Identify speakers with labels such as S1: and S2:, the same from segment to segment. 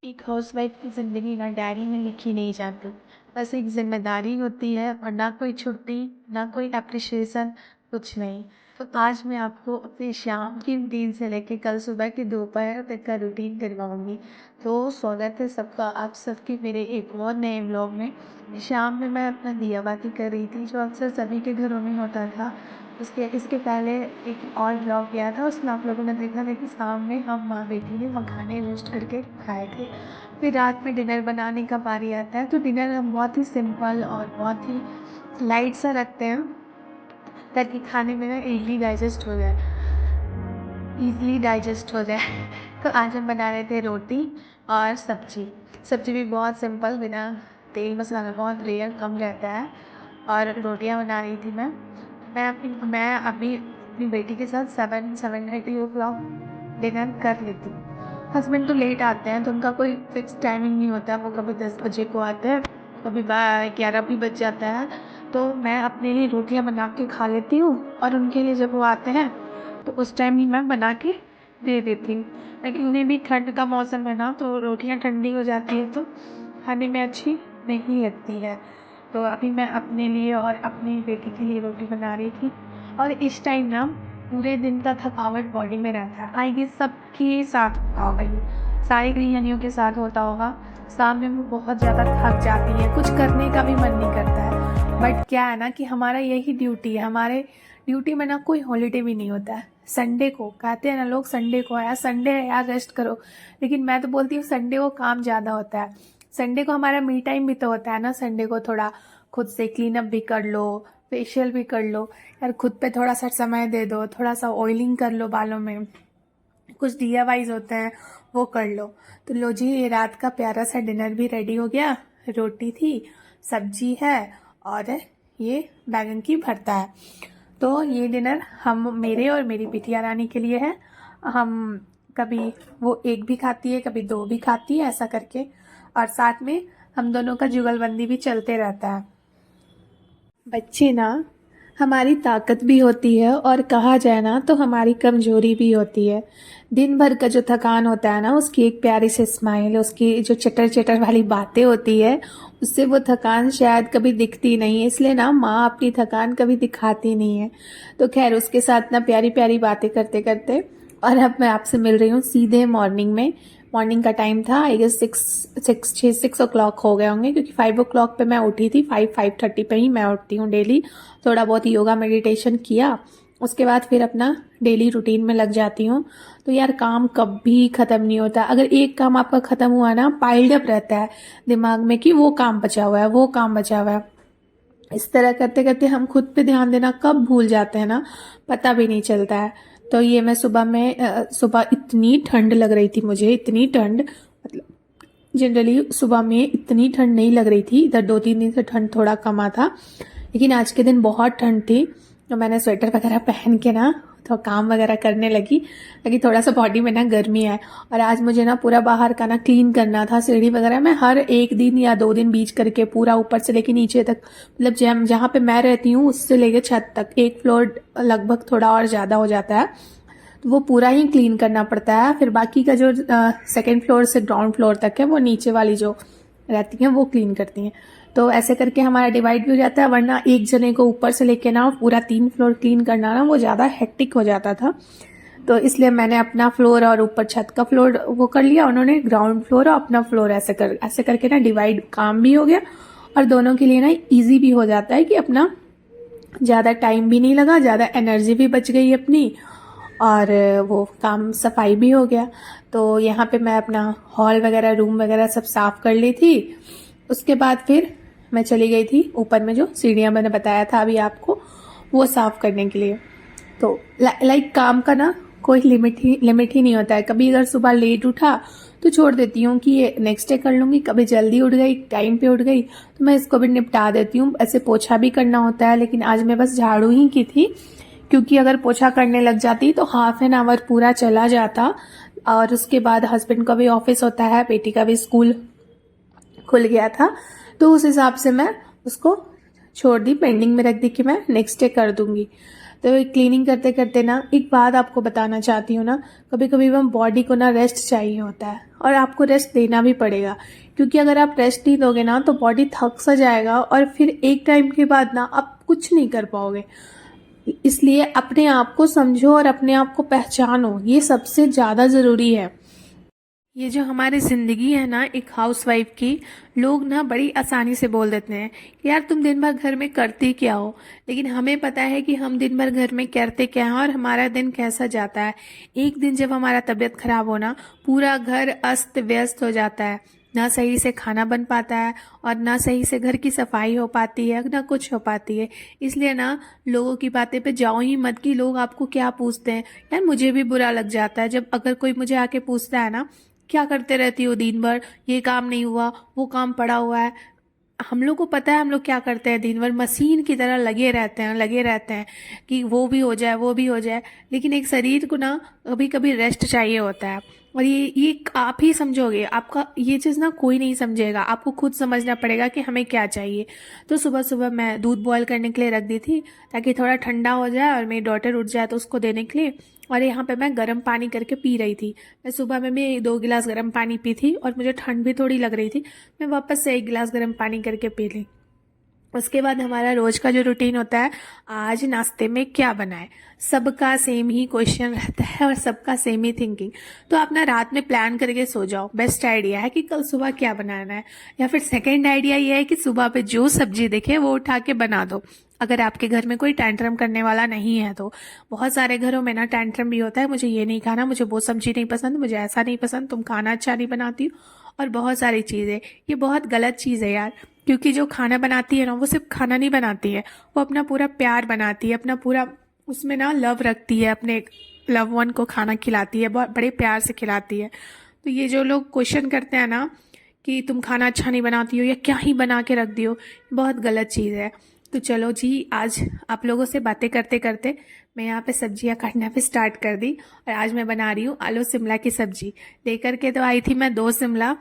S1: एक हाउसवाइफ की ज़िंदगी ना डायरी में लिखी नहीं जाती। बस एक ज़िम्मेदारी होती है और ना कोई छुट्टी, ना कोई एप्रिशिएशन, कुछ नहीं। तो आज मैं आपको अपनी शाम की रूटीन से लेके कल सुबह की दोपहर तक का रूटीन करवाऊँगी। तो स्वागत है सबका आप सबके मेरे एक और नए व्लॉग में। शाम में मैं अपना दिया बाती कर रही थी, जो अक्सर सभी के घरों में होता था। इसके पहले एक और व्लॉग किया था, उसमें आप लोगों ने देखा था कि शाम में हम माँ-बेटी ने मखाने रोस्ट करके खाए थे। फिर रात में डिनर बनाने का बारी आता है, तो डिनर हम बहुत ही सिंपल और बहुत ही लाइट सा रखते हैं, ताकि खाने में ना ईज़िली डाइजेस्ट हो जाए। तो आज हम बना रहे थे रोटी और सब्ज़ी। सब्ज़ी भी बहुत सिंपल, बिना तेल मसाला, बहुत रेयर, कम रहता है। और रोटियां बना रही थी मैं अभी अपनी बेटी के साथ 7:30 डिनर कर लेती हूँ। हस्बैंड तो लेट आते हैं, तो उनका कोई फिक्स टाइमिंग नहीं होता है। वो कभी 10 बजे को आते हैं, कभी 11 भी बज जाता है। तो मैं अपने लिए रोटियां बना के खा लेती हूँ, और उनके लिए जब वो आते हैं तो उस टाइम ही मैं बना के दे देती हूँ। लेकिन उन्हें भी ठंड का मौसम है ना, तो रोटियां ठंडी हो जाती है तो खाने में अच्छी नहीं लगती है। तो अभी मैं अपने लिए और अपनी बेटी के लिए रोटी बना रही थी। और इस टाइम ना पूरे दिन का थकावट बॉडी में रहता है। आई गेस सबके साथ होगा ये, सारी गृहिणियों के साथ होता होगा। शाम में वो बहुत ज़्यादा थक जाती है, कुछ करने का भी मन नहीं करता है। बट क्या है ना कि हमारा यही ड्यूटी है, हमारे ड्यूटी में ना कोई हॉलीडे भी नहीं होता है। संडे को कहते हैं ना लोग, संडे को यार संडे है यार, रेस्ट करो। लेकिन मैं तो बोलती हूँ संडे को काम ज़्यादा होता है। संडे को हमारा मी टाइम भी तो होता है ना। संडे को थोड़ा खुद से क्लीन अप भी कर लो, फेशियल भी कर लो यार, खुद पे थोड़ा सा समय दे दो, थोड़ा सा ऑयलिंग कर लो बालों में, कुछ DIYs होते हैं वो कर लो। तो लो जी, ये रात का प्यारा सा डिनर भी रेडी हो गया। रोटी थी, सब्जी है, और ये बैगन की भरता है। तो ये डिनर हम मेरे और मेरी बिटिया रानी के लिए है। हम कभी वो एक भी खाती है, कभी दो भी खाती है, ऐसा करके। और साथ में हम दोनों का जुगलबंदी भी चलते रहता है। बच्चे ना हमारी ताकत भी होती है, और कहा जाए ना तो हमारी कमजोरी भी होती है। दिन भर का जो थकान होता है ना, उसकी एक प्यारी सी स्माइल, उसकी जो चटर चटर वाली बातें होती है, उससे वो थकान शायद कभी दिखती नहीं है। इसलिए ना माँ अपनी थकान कभी दिखाती नहीं है। तो खैर, उसके साथ ना प्यारी प्यारी बातें करते करते, और अब मैं आपसे मिल रही हूँ सीधे मॉर्निंग में। मॉर्निंग का टाइम था, आई गेस 6 o'clock हो गए होंगे, क्योंकि 5 o'clock पे मैं उठी थी। 5:30 पे ही मैं उठती हूँ डेली। थोड़ा बहुत योगा मेडिटेशन किया, उसके बाद फिर अपना डेली रूटीन में लग जाती हूँ। तो यार काम कभी ख़त्म नहीं होता। अगर एक काम आपका ख़त्म हुआ ना, पाइल्ड अप रहता है दिमाग में कि वो काम बचा हुआ है, वो काम बचा हुआ है। इस तरह करते करते हम खुद पे ध्यान देना कब भूल जाते हैं ना, पता भी नहीं चलता है। तो ये मैं सुबह इतनी ठंड लग रही थी मुझे, इतनी ठंड, मतलब जनरली सुबह में इतनी ठंड नहीं लग रही थी। इधर 2-3 दिन से ठंड थोड़ा कमा था, लेकिन आज के दिन बहुत ठंड थी। तो मैंने स्वेटर वगैरह पहन के ना तो काम वगैरह करने लगी, ताकि थोड़ा सा बॉडी में ना गर्मी आए। और आज मुझे ना पूरा बाहर का ना क्लीन करना था, सीढ़ी वगैरह में हर 1 दिन या 2 दिन बीच करके पूरा ऊपर से लेके नीचे तक, मतलब जहाँ पे मैं रहती हूँ उससे लेके छत तक, एक फ्लोर लगभग थोड़ा और ज़्यादा हो जाता है, तो वो पूरा ही क्लीन करना पड़ता है। फिर बाकी का जो 2nd फ्लोर से ग्राउंड फ्लोर तक है, वो नीचे वाली जो रहती हैं वो क्लीन करती हैं। तो ऐसे करके हमारा डिवाइड भी हो जाता है, वरना एक जने को ऊपर से लेके ना पूरा 3 फ्लोर क्लीन करना ना, वो ज़्यादा हेक्टिक हो जाता था। तो इसलिए मैंने अपना फ्लोर और ऊपर छत का फ्लोर वो कर लिया, उन्होंने ग्राउंड फ्लोर और अपना फ्लोर, ऐसे करके ना डिवाइड काम भी हो गया। और दोनों के लिए ना ईजी भी हो जाता है कि अपना ज़्यादा टाइम भी नहीं लगा, ज़्यादा एनर्जी भी बच गई अपनी, और वो काम सफाई भी हो गया। तो यहाँ पे मैं अपना हॉल वगैरह, रूम वगैरह सब साफ़ कर ली थी। उसके बाद फिर मैं चली गई थी ऊपर में, जो सीढ़ियाँ मैंने बताया था अभी आपको, वो साफ़ करने के लिए। तो लाइक काम का ना कोई लिमिट ही नहीं होता है। कभी अगर सुबह लेट उठा तो छोड़ देती हूँ कि ये नेक्स्ट डे कर लूँगी, कभी जल्दी उठ गई, टाइम पे उठ गई, तो मैं इसको भी निपटा देती हूँ। ऐसे पोछा भी करना होता है, लेकिन आज मैं बस झाड़ू ही की थी, क्योंकि अगर पोछा करने लग जाती तो ½ पूरा चला जाता। और उसके बाद हस्बैंड का भी ऑफिस होता है, बेटी का भी स्कूल खुल गया था, तो उस हिसाब से मैं उसको छोड़ दी, पेंडिंग में रख दी कि मैं नेक्स्ट डे कर दूंगी। तो क्लीनिंग करते करते ना एक बात आपको बताना चाहती हूँ ना, कभी कभी हम बॉडी को ना रेस्ट चाहिए होता है और आपको रेस्ट देना भी पड़ेगा, क्योंकि अगर आप रेस्ट नहीं दोगे ना तो बॉडी थक सा जाएगा और फिर एक टाइम के बाद ना आप कुछ नहीं कर पाओगे। इसलिए अपने आप को समझो और अपने आप को पहचानो, ये सबसे ज़्यादा ज़रूरी है। ये जो हमारी ज़िंदगी है ना एक हाउसवाइफ की, लोग ना बड़ी आसानी से बोल देते हैं कि यार तुम दिन भर घर में करती क्या हो, लेकिन हमें पता है कि हम दिन भर घर में करते क्या हैं और हमारा दिन कैसा जाता है। एक दिन जब हमारा तबीयत खराब हो ना, पूरा घर अस्त व्यस्त हो जाता है, ना सही से खाना बन पाता है और ना सही से घर की सफाई हो पाती है, ना कुछ हो पाती है। इसलिए ना लोगों की बातें पे जाओ ही मत कि लोग आपको क्या पूछते हैं। यार मुझे भी बुरा लग जाता है जब अगर कोई मुझे आके पूछता है ना, क्या करते रहती हो दिन भर, ये काम नहीं हुआ, वो काम पड़ा हुआ है। हम लोग को पता है हम लोग क्या करते हैं, दिन भर मशीन की तरह लगे रहते हैं कि वो भी हो जाए वो भी हो जाए, लेकिन एक शरीर को ना कभी कभी रेस्ट चाहिए होता है। और ये आप ही समझोगे, आपका ये चीज़ ना कोई नहीं समझेगा, आपको खुद समझना पड़ेगा कि हमें क्या चाहिए। तो सुबह सुबह मैं दूध बॉयल करने के लिए रख दी थी ताकि थोड़ा ठंडा हो जाए और मेरी डॉटर उठ जाए तो उसको देने के लिए। और यहाँ पे मैं गर्म पानी करके पी रही थी। मैं सुबह में भी 2 गिलास गर्म पानी पी थी और मुझे ठंड भी थोड़ी लग रही थी, मैं वापस से 1 गिलास गर्म पानी करके पी ली। उसके बाद हमारा रोज का जो रूटीन होता है, आज नाश्ते में क्या बनाए, सबका सेम ही क्वेश्चन रहता है और सबका सेम ही थिंकिंग। तो आप ना रात में प्लान करके सो जाओ, बेस्ट आइडिया है कि कल सुबह क्या बनाना है। या फिर सेकंड आइडिया ये है कि सुबह पे जो सब्जी दिखे वो उठा के बना दो, अगर आपके घर में कोई टैंट्रम करने वाला नहीं है तो। बहुत सारे घरों में ना टैंट्रम भी होता है, मुझे ये नहीं खाना, मुझे वो सब्जी नहीं पसंद, मुझे ऐसा नहीं पसंद, तुम खाना अच्छा नहीं बनाती हो, और बहुत सारी चीज़ें। ये बहुत गलत चीज़ है यार, क्योंकि जो खाना बनाती है ना वो सिर्फ खाना नहीं बनाती है, वो अपना पूरा प्यार बनाती है, अपना पूरा उसमें ना लव रखती है, अपने लव वन को खाना खिलाती है, बहुत बड़े प्यार से खिलाती है। तो ये जो लोग क्वेश्चन करते हैं ना कि तुम खाना अच्छा नहीं बनाती हो या क्या ही बना के रख दी हो, बहुत गलत चीज़ है। तो चलो जी, आज आप लोगों से बातें करते करते मैं यहाँ पे सब्जियाँ काटना भी स्टार्ट कर दी और आज मैं बना रही हूँ आलू शिमला की सब्जी। लेकर के तो आई थी मैं 2 शिमला,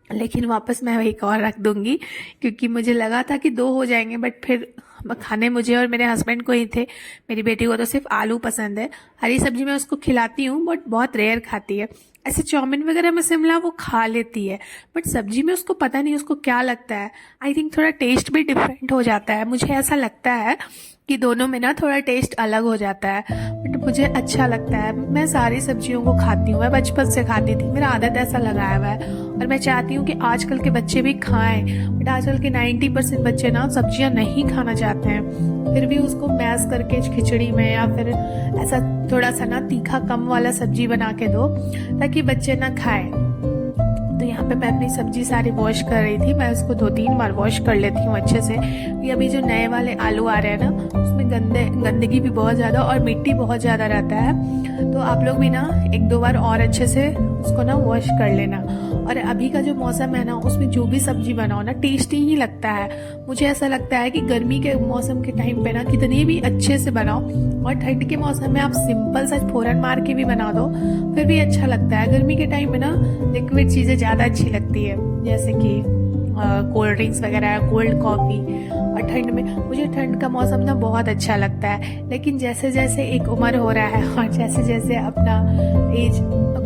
S1: लेकिन वापस मैं एक और रख दूंगी क्योंकि मुझे लगा था कि 2 हो जाएंगे, बट फिर खाने मुझे और मेरे हस्बैंड को ही थे। मेरी बेटी को तो सिर्फ आलू पसंद है, हरी सब्जी मैं उसको खिलाती हूँ बट बहुत रेयर खाती है। ऐसे चाउमीन वगैरह में शिमला वो खा लेती है, बट सब्जी में उसको पता नहीं उसको क्या लगता है। आई थिंक थोड़ा टेस्ट भी डिफरेंट हो जाता है, मुझे ऐसा लगता है कि दोनों में ना थोड़ा टेस्ट अलग हो जाता है, बट मुझे अच्छा लगता है। मैं सारी सब्जियों को खाती हूँ, मैं बचपन से खाती थी, मेरा आदत ऐसा लगाया हुआ है और मैं चाहती हूँ कि आजकल के बच्चे भी खाएं। बट आजकल के 90% बच्चे ना सब्जियां नहीं खाना चाहते हैं, फिर भी उसको मैश करके खिचड़ी में या फिर ऐसा थोड़ा सा ना तीखा कम वाला सब्जी बना के दो ताकि बच्चे ना खाएं। तो यहाँ पे मैं अपनी सब्जी सारी वॉश कर रही थी, मैं उसको 2-3 बार वॉश कर लेती हूँ अच्छे से। ये अभी जो नए वाले आलू आ रहे हैं ना उसमें गंदगी भी बहुत ज़्यादा और मिट्टी बहुत ज़्यादा रहता है, तो आप लोग भी ना 1-2 बार और अच्छे से उसको ना वॉश कर लेना। और अभी का जो मौसम है ना उसमें जो भी सब्जी बनाओ ना टेस्टी ही लगता है। मुझे ऐसा लगता है कि गर्मी के मौसम के टाइम पे ना कितनी भी अच्छे से बनाओ और ठंड के मौसम में आप सिंपल सा फोरन मार के भी बना दो फिर भी अच्छा लगता है। गर्मी के टाइम में ना लिक्विड चीज़ें ज़्यादा अच्छी लगती है, जैसे कि कोल्ड ड्रिंक्स वगैरह, कोल्ड कॉफ़ी। और ठंड में मुझे ठंड का मौसम ना बहुत अच्छा लगता है, लेकिन जैसे जैसे एक उम्र हो रहा है और जैसे जैसे अपना एज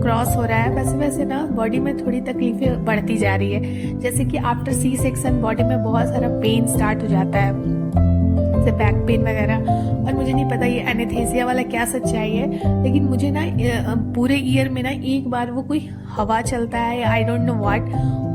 S1: क्रॉस हो रहा है वैसे वैसे ना बॉडी में थोड़ी तकलीफें बढ़ती जा रही है। जैसे कि आफ्टर सी सेक्शन बॉडी में बहुत सारा पेन स्टार्ट हो जाता है, जैसे बैक पेन वगैरह। और मुझे नहीं पता ये एनेस्थीसिया वाला क्या सच्चाई है, लेकिन मुझे ना पूरे ईयर में ना एक बार वो कोई हवा चलता है या आई डोंट नो व्हाट,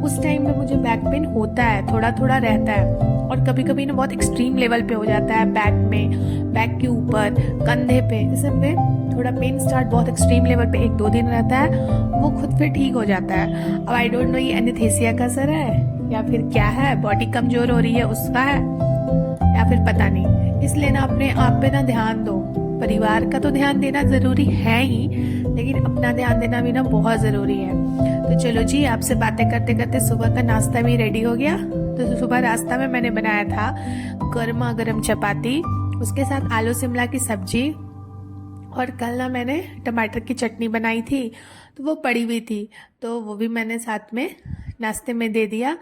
S1: उस टाइम में मुझे बैक पेन होता है, थोड़ा थोड़ा रहता है। और कभी कभी ना बहुत एक्सट्रीम लेवल पे हो जाता है, बैक में, बैक के ऊपर, कंधे पे, इस सब पे थोड़ा पेन स्टार्ट बहुत एक्सट्रीम लेवल पे 1-2 दिन रहता है, वो खुद पे ठीक हो जाता है। अब आई डोंट नो ये एनेस्थीसिया का असर है या फिर क्या है, बॉडी कमजोर हो रही है उसका है या फिर पता नहीं। इसलिए ना अपने आप पे ना ध्यान दो। परिवार का तो ध्यान देना ज़रूरी है ही, लेकिन अपना ध्यान देना भी ना बहुत ज़रूरी है। तो चलो जी, आपसे बातें करते करते सुबह का नाश्ता भी रेडी हो गया। तो सुबह नाश्ता में मैंने बनाया था गर्मा गर्म चपाती, उसके साथ आलू शिमला की सब्जी, और कल ना मैंने टमाटर की चटनी बनाई थी तो वो पड़ी हुई थी, तो वो भी मैंने साथ में नाश्ते में दे दिया।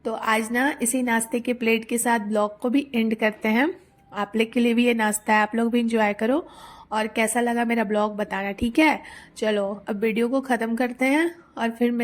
S1: तो आज ना इसी नाश्ते के प्लेट के साथ ब्लॉग को भी एंड करते हैं। आप लोग के लिए भी ये नाश्ता है, आप लोग भी इंजॉय करो। और कैसा लगा मेरा ब्लॉग बताना, ठीक है। चलो अब वीडियो को ख़त्म करते हैं और फिर